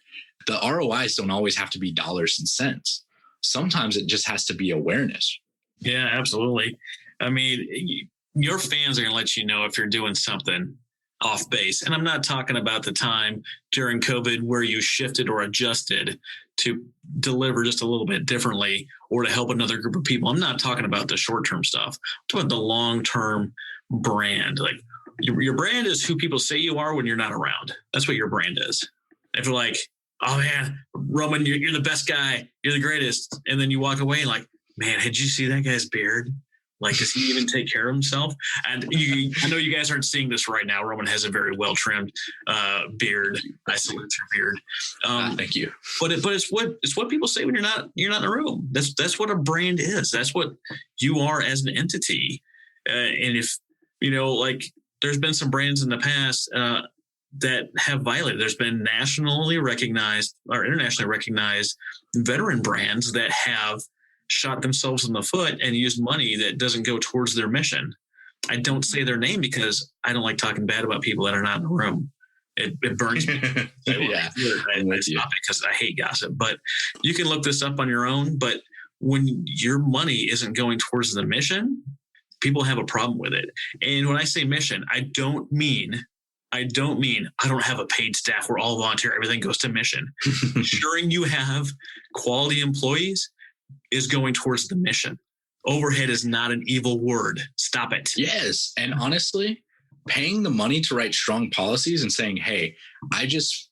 The ROIs don't always have to be dollars and cents. Sometimes it just has to be awareness. Yeah, absolutely. I mean, your fans are going to let you know if you're doing something off base. And I'm not talking about the time during COVID where you shifted or adjusted to deliver just a little bit differently or to help another group of people. I'm not talking about the short-term stuff. I'm talking about the long-term brand. Like, Your brand is who people say you are when you're not around. That's what your brand is. If you're like, oh man, Roman, you're the best guy, you're the greatest, and then you walk away and like, man, did you see that guy's beard? Like, does he even take care of himself? And I know you guys aren't seeing this right now. Roman has a very well trimmed beard. I salute your beard. Thank you. But it's what people say when you're not in the room. That's what a brand is. That's what you are as an entity. And if like, there's been some brands in the past that have violated. There's been nationally recognized or internationally recognized veteran brands that have shot themselves in the foot and used money that doesn't go towards their mission. I don't say their name because I don't like talking bad about people that are not in the room. It burns me. Yeah, I stop it because I hate gossip. But you can look this up on your own. But when your money isn't going towards the mission, people have a problem with it. And when I say mission, I don't mean I don't have a paid staff. We're all volunteer. Everything goes to mission. Ensuring you have quality employees is going towards the mission. Overhead is not an evil word. Stop it. Yes. And honestly, paying the money to write strong policies and saying, hey, I just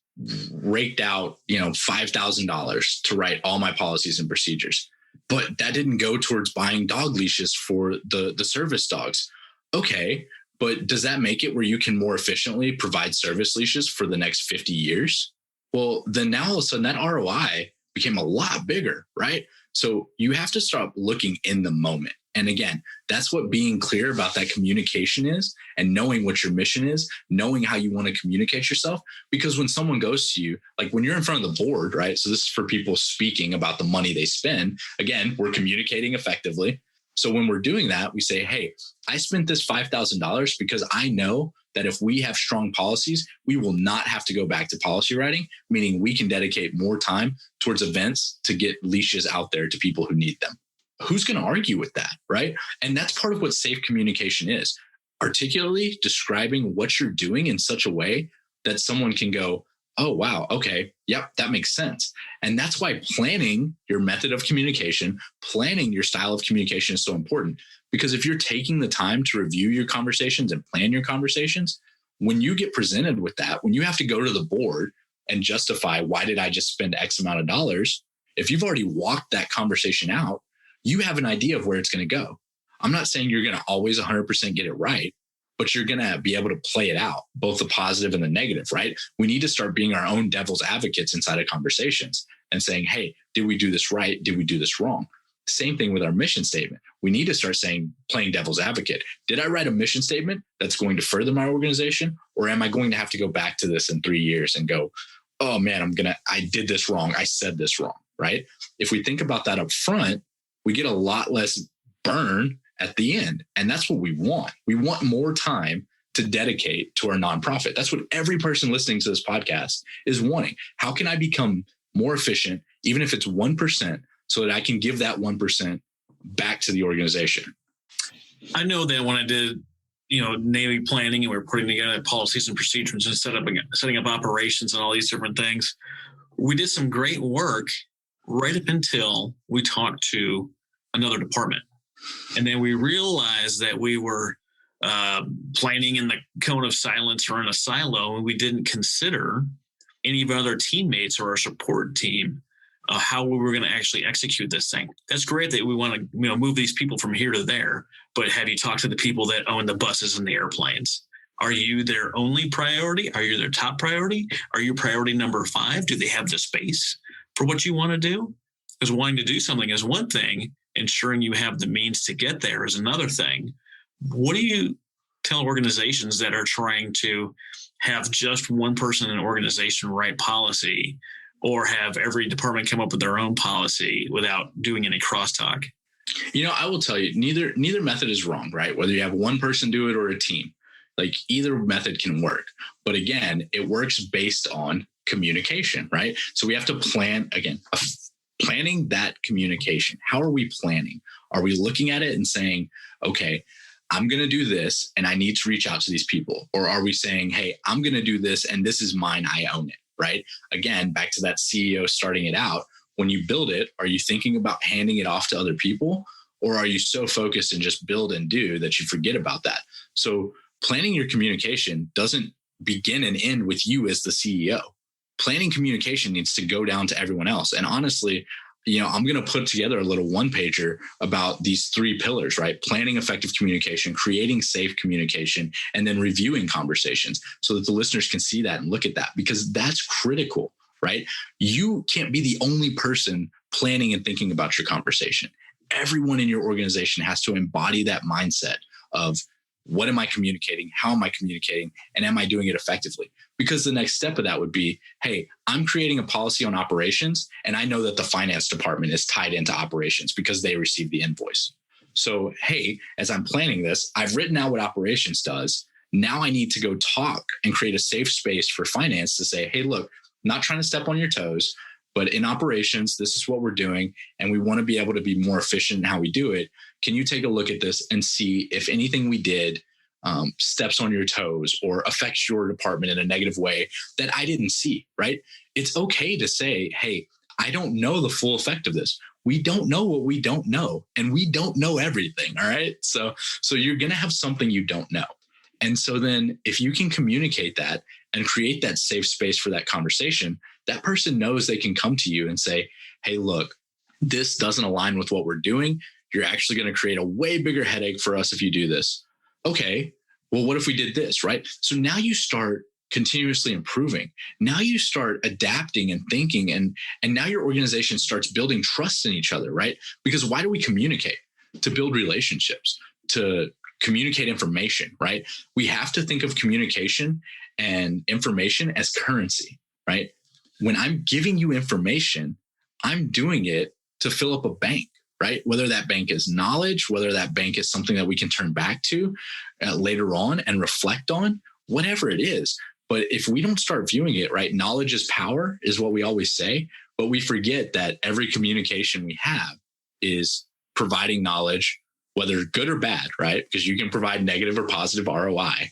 raked out, $5,000 to write all my policies and procedures, but that didn't go towards buying dog leashes for the service dogs. Okay. But does that make it where you can more efficiently provide service leashes for the next 50 years? Well, then now all of a sudden that ROI became a lot bigger, right? So you have to start looking in the moment. And again, that's what being clear about that communication is, and knowing what your mission is, knowing how you want to communicate yourself. Because when someone goes to you, like when you're in front of the board, right? So this is for people speaking about the money they spend. Again, we're communicating effectively. So when we're doing that, we say, hey, I spent this $5,000 because I know that if we have strong policies, we will not have to go back to policy writing, meaning we can dedicate more time towards events to get leashes out there to people who need them. Who's going to argue with that, right? And that's part of what safe communication is. Articulately describing what you're doing in such a way that someone can go, oh, wow, okay, yep, that makes sense. And that's why planning your method of communication, planning your style of communication is so important. Because if you're taking the time to review your conversations and plan your conversations, when you get presented with that, when you have to go to the board and justify why did I just spend X amount of dollars, if you've already walked that conversation out, you have an idea of where it's going to go. I'm not saying you're going to always 100% get it right, but you're going to be able to play it out, both the positive and the negative, right? We need to start being our own devil's advocates inside of conversations and saying, hey, did we do this right? Did we do this wrong? Same thing with our mission statement. We need to start playing devil's advocate. Did I write a mission statement that's going to further my organization? Or am I going to have to go back to this in 3 years and go, oh man, I did this wrong. I said this wrong, right? If we think about that up front, we get a lot less burn at the end. And that's what we want. We want more time to dedicate to our nonprofit. That's what every person listening to this podcast is wanting. How can I become more efficient, even if it's 1%, so that I can give that 1% back to the organization? I know that when I did, Navy planning and we were putting together policies and procedures and setting up operations and all these different things, we did some great work right up until we talked to another department. And then we realized that we were planning in the cone of silence or in a silo, and we didn't consider any of our other teammates or our support team how we were going to actually execute this thing. That's great that we want to move these people from here to there, but have you talked to the people that own the buses and the airplanes? Are you their only priority? Are you their top priority? Are you priority number 5? Do they have the space for what you want to do? Because wanting to do something is one thing. Ensuring you have the means to get there is another thing. What do you tell organizations that are trying to have just one person in an organization write policy, or have every department come up with their own policy without doing any crosstalk? I will tell you, neither method is wrong, right? Whether you have one person do it or a team, like either method can work. But again, it works based on communication, right? So we have to plan, again, planning that communication. How are we planning? Are we looking at it and saying, okay, I'm going to do this and I need to reach out to these people? Or are we saying, hey, I'm going to do this and this is mine, I own it, right? Again, back to that CEO starting it out. When you build it, are you thinking about handing it off to other people? Or are you so focused and just build and do that you forget about that? So planning your communication doesn't begin and end with you as the CEO. Planning communication needs to go down to everyone else. And honestly, I'm going to put together a little one pager about these 3 pillars, right? Planning effective communication, creating safe communication, and then reviewing conversations so that the listeners can see that and look at that, because that's critical, right? You can't be the only person planning and thinking about your conversation. Everyone in your organization has to embody that mindset of, what am I communicating? How am I communicating? And am I doing it effectively? Because the next step of that would be, hey, I'm creating a policy on operations, and I know that the finance department is tied into operations because they receive the invoice. So, hey, as I'm planning this, I've written out what operations does. Now I need to go talk and create a safe space for finance to say, hey, look, I'm not trying to step on your toes, but in operations, this is what we're doing, and we want to be able to be more efficient in how we do it. Can you take a look at this and see if anything we did steps on your toes or affects your department in a negative way that I didn't see, right? It's okay to say, hey, I don't know the full effect of this. We don't know what we don't know, and we don't know everything, all right? So you're going to have something you don't know. And so then if you can communicate that and create that safe space for that conversation, that person knows they can come to you and say, hey, look, this doesn't align with what we're doing. You're actually going to create a way bigger headache for us if you do this. Okay, well, what if we did this, right? So now you start continuously improving. Now you start adapting and thinking, and now your organization starts building trust in each other, right? Because why do we communicate? To build relationships, to communicate information, right? We have to think of communication and information as currency, right? When I'm giving you information, I'm doing it to fill up a bank, right? Whether that bank is knowledge, whether that bank is something that we can turn back to later on and reflect on, whatever it is. But if we don't start viewing it, right, knowledge is power is what we always say, but we forget that every communication we have is providing knowledge, whether good or bad, right? Because you can provide negative or positive ROI.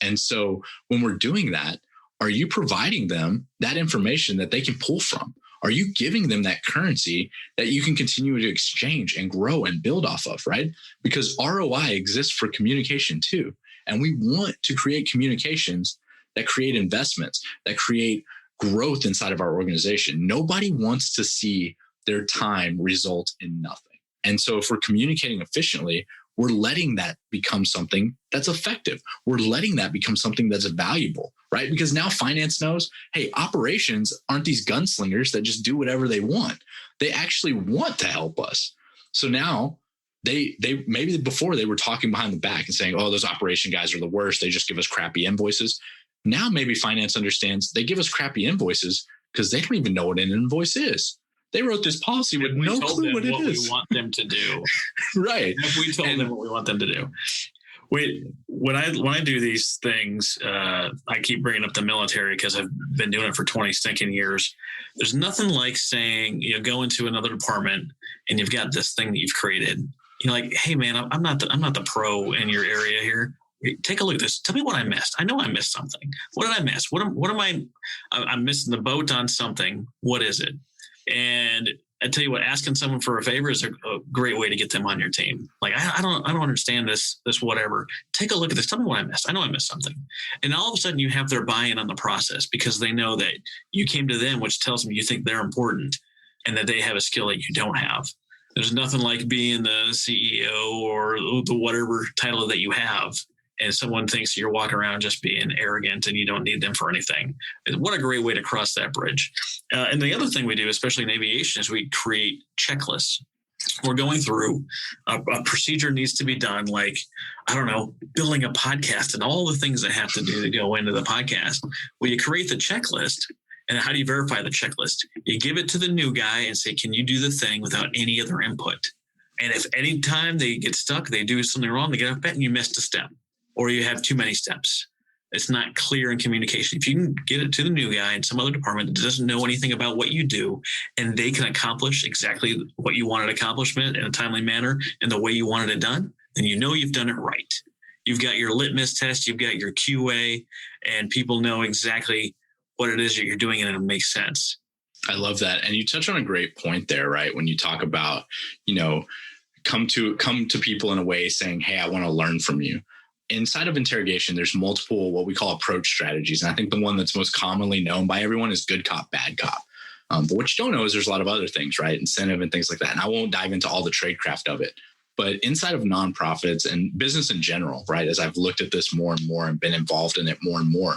And so when we're doing that, are you providing them that information that they can pull from? Are you giving them that currency that you can continue to exchange and grow and build off of, right? Because ROI exists for communication too. And we want to create communications that create investments, that create growth inside of our organization. Nobody wants to see their time result in nothing. And so if we're communicating efficiently, we're letting that become something that's effective. We're letting that become something that's valuable, right? Because now finance knows, hey, operations aren't these gunslingers that just do whatever they want. They actually want to help us. So now they maybe before they were talking behind the back and saying, oh, those operation guys are the worst. They just give us crappy invoices. Now maybe finance understands they give us crappy invoices because they don't even know what an invoice is. They wrote this policy with no clue what it is. We want them to do. Right. If we told them what we want them to do. Wait, when I do these things, I keep bringing up the military because I've been doing it for 20 stinking years. There's nothing like saying, go into another department and you've got this thing that you've created. You're like, hey man, I'm not the pro in your area here. Take a look at this. Tell me what I missed. I know I missed something. What did I miss? What am I'm missing the boat on something. What is it? And I tell you what, asking someone for a favor is a great way to get them on your team. Like, I don't understand this whatever. Take a look at this. Tell me what I missed. I know I missed something. And all of a sudden you have their buy-in on the process because they know that you came to them, which tells them you think they're important and that they have a skill that you don't have. There's nothing like being the CEO or the whatever title that you have, and someone thinks you're walking around just being arrogant and you don't need them for anything. What a great way to cross that bridge. And the other thing we do, especially in aviation, is we create checklists. We're going through a procedure needs to be done, like, I don't know, building a podcast and all the things that have to do to go into the podcast. Well, you create the checklist. And how do you verify the checklist? You give it to the new guy and say, can you do the thing without any other input? And if any time they get stuck, they do something wrong, they get up and you missed a step. Or you have too many steps. It's not clear in communication. If you can get it to the new guy in some other department that doesn't know anything about what you do, and they can accomplish exactly what you wanted accomplishment in a timely manner and the way you wanted it done, then you know you've done it right. You've got your litmus test, you've got your QA, and people know exactly what it is that you're doing, and it makes sense. I love that. And you touch on a great point there, right? When you talk about, come to people in a way saying, hey, I want to learn from you. inside of interrogation, there's multiple what we call approach strategies. And I think the one that's most commonly known by everyone is good cop, bad cop. But what you don't know is there's a lot of other things, right? Incentive and things like that. And I won't dive into all the tradecraft of it. But inside of nonprofits and business in general, right, as I've looked at this more and more and been involved in it more and more,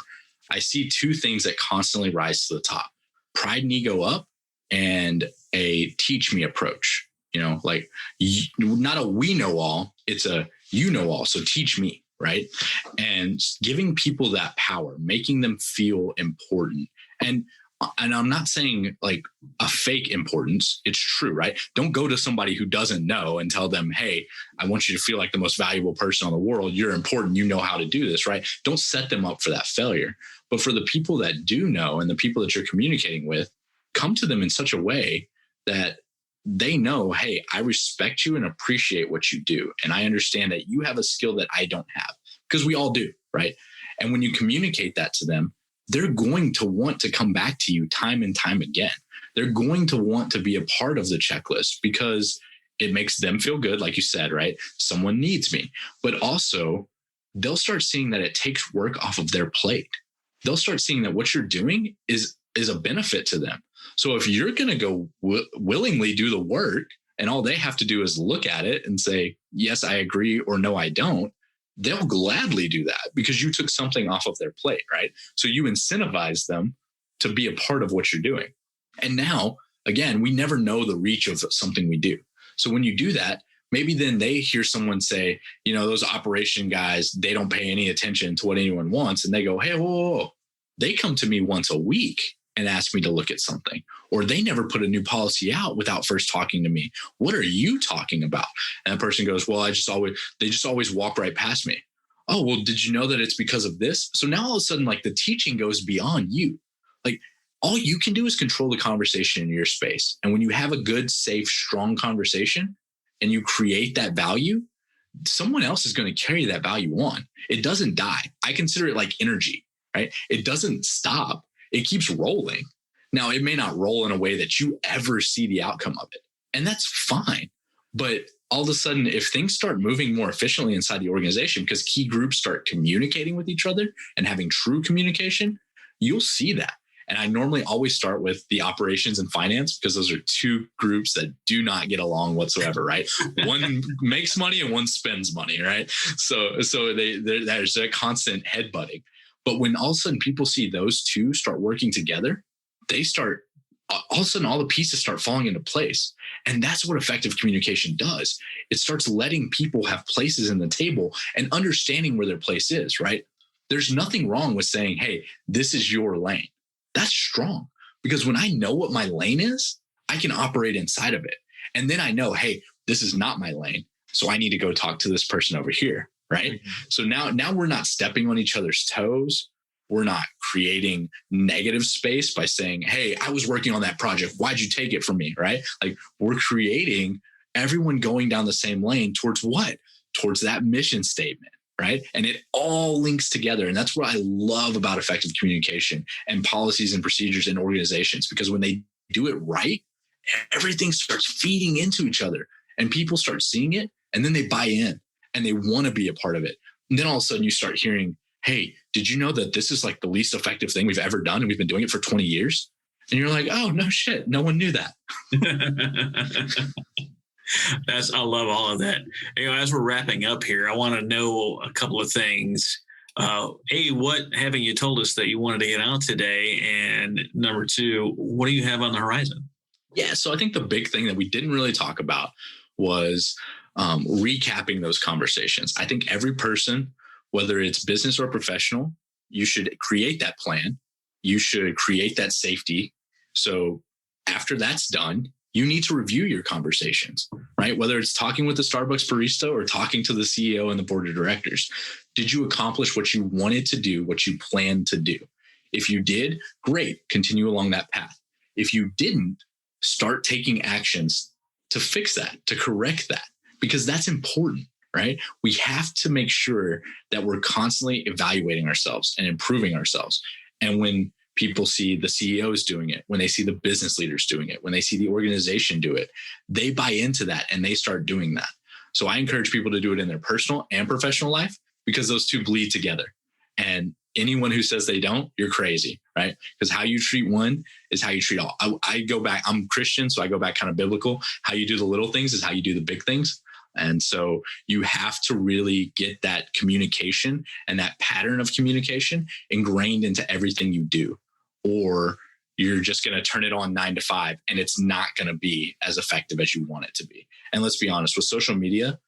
I see two things that constantly rise to the top: pride and ego up, and a teach me approach. You know, like not a we know all, it's a you know all. So teach me, right? And giving people that power, making them feel important. And I'm not saying like a fake importance. It's true, right? Don't go to somebody who doesn't know and tell them, hey, I want you to feel like the most valuable person in the world. You're important. You know how to do this, right? Don't set them up for that failure. But for the people that do know and the people that you're communicating with, come to them in such a way that they know, hey, I respect you and appreciate what you do. And I understand that you have a skill that I don't have, because we all do, right? And when you communicate that to them, they're going to want to come back to you time and time again. They're going to want to be a part of the checklist because it makes them feel good. Like you said, right? Someone needs me, but also they'll start seeing that it takes work off of their plate. They'll start seeing that what you're doing is a benefit to them. So if you're going to go willingly do the work and all they have to do is look at it and say, yes, I agree, or no, I don't, they'll gladly do that because you took something off of their plate, right? So you incentivize them to be a part of what you're doing. And now, again, we never know the reach of something we do. So when you do that, maybe then they hear someone say, you know, those operation guys, they don't pay any attention to what anyone wants. And they go, hey, whoa. They come to me once a week and ask me to look at something, or they never put a new policy out without first talking to me. What are you talking about? And the person goes, well, they just always walk right past me. Oh, well, did you know that it's because of this? So now all of a sudden, like the teaching goes beyond you. Like all you can do is control the conversation in your space. And when you have a good, safe, strong conversation and you create that value, someone else is going to carry that value on. It doesn't die. I consider it like energy, right? It doesn't stop. It keeps rolling. Now, it may not roll in a way that you ever see the outcome of it, and that's fine. But all of a sudden, if things start moving more efficiently inside the organization because key groups start communicating with each other and having true communication, you'll see that. And I normally always start with the operations and finance because those are two groups that do not get along whatsoever, right? One makes money and one spends money, right? So there's a constant headbutting. But when all of a sudden people see those two start working together, all of a sudden all the pieces start falling into place. And that's what effective communication does. It starts letting people have places in the table and understanding where their place is, right? There's nothing wrong with saying, hey, this is your lane. That's strong because when I know what my lane is, I can operate inside of it. And then I know, hey, this is not my lane. So I need to go talk to this person over here. Right. Mm-hmm. So now we're not stepping on each other's toes. We're not creating negative space by saying, hey, I was working on that project. Why'd you take it from me? Right. Like we're creating everyone going down the same lane towards what? Towards that mission statement. Right. And it all links together. And that's what I love about effective communication and policies and procedures in organizations, because when they do it right, everything starts feeding into each other and people start seeing it and then they buy in. And they want to be a part of it. And then all of a sudden you start hearing, hey, did you know that this is like the least effective thing we've ever done? And we've been doing it for 20 years. And you're like, oh, no shit. No one knew that. I love all of that. As we're wrapping up here, I want to know a couple of things. What haven't you told us that you wanted to get out today? And number two, what do you have on the horizon? Yeah. So I think the big thing that we didn't really talk about was recapping those conversations. I think every person, whether it's business or professional, you should create that plan. You should create that safety. So after that's done, you need to review your conversations, right? Whether it's talking with the Starbucks barista or talking to the CEO and the board of directors. Did you accomplish what you wanted to do, what you planned to do? If you did, great, continue along that path. If you didn't, start taking actions to fix that, to correct that. Because that's important, right? We have to make sure that we're constantly evaluating ourselves and improving ourselves. And when people see the CEOs doing it, when they see the business leaders doing it, when they see the organization do it, they buy into that and they start doing that. So I encourage people to do it in their personal and professional life because those two bleed together. And anyone who says they don't, you're crazy, right? Because how you treat one is how you treat all. I go back, I'm Christian, so I go back kind of biblical. How you do the little things is how you do the big things. And so you have to really get that communication and that pattern of communication ingrained into everything you do, or you're just going to turn it on 9 to 5 and it's not going to be as effective as you want it to be. And let's be honest, with social media,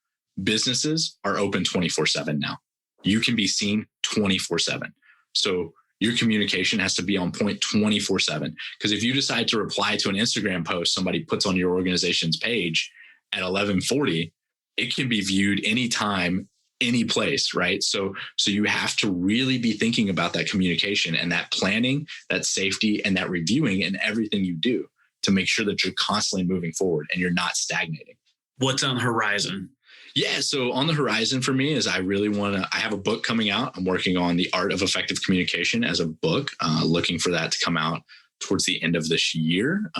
businesses are open 24/7 now. You can be seen 24/7. So your communication has to be on point 24/7. Because if you decide to reply to an Instagram post somebody puts on your organization's page at 11:40, it can be viewed anytime, any place, right? So you have to really be thinking about that communication and that planning, that safety, and that reviewing in everything you do to make sure that you're constantly moving forward and you're not stagnating. What's on the horizon? Yeah. So on the horizon for me is I have a book coming out. I'm working on The Art of Effective Communication as a book, looking for that to come out towards the end of this year.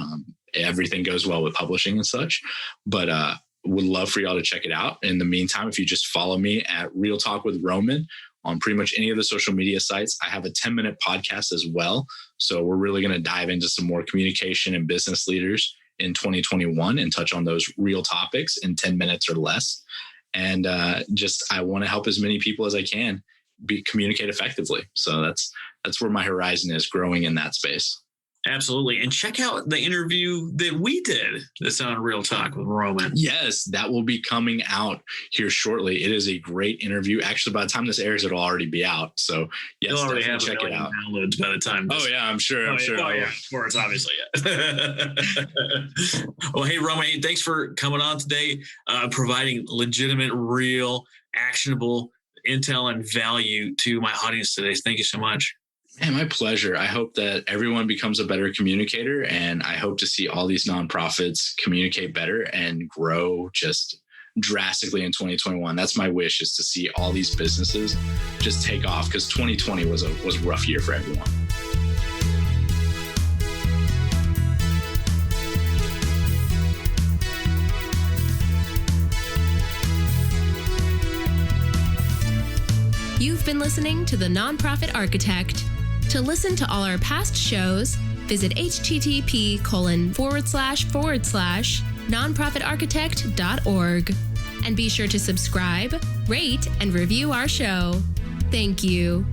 Everything goes well with publishing and such, but would love for y'all to check it out. In the meantime, if you just follow me at Real Talk with Roman on pretty much any of the social media sites, I have a 10-minute podcast as well. So we're really going to dive into some more communication and business leaders in 2021 and touch on those real topics in 10 minutes or less. And I want to help as many people as I can communicate effectively. So that's where my horizon is, growing in that space. Absolutely. And check out the interview that we did that's on Real Talk with Roman. Yes, that will be coming out here shortly. It is a great interview. Actually, by the time this airs, it'll already be out. So yes, you'll already have check it out. Downloads by the time. Oh yeah, I'm sure. Oh, yeah, of course, obviously. Yeah. Well, hey, Roman, hey, thanks for coming on today, providing legitimate, real, actionable intel and value to my audience today. Thank you so much. Man, my pleasure. I hope that everyone becomes a better communicator, and I hope to see all these nonprofits communicate better and grow just drastically in 2021. That's my wish, is to see all these businesses just take off, because 2020 was a rough year for everyone. You've been listening to The Nonprofit Architect. To listen to all our past shows, visit http://nonprofitarchitect.org. And be sure to subscribe, rate, and review our show. Thank you.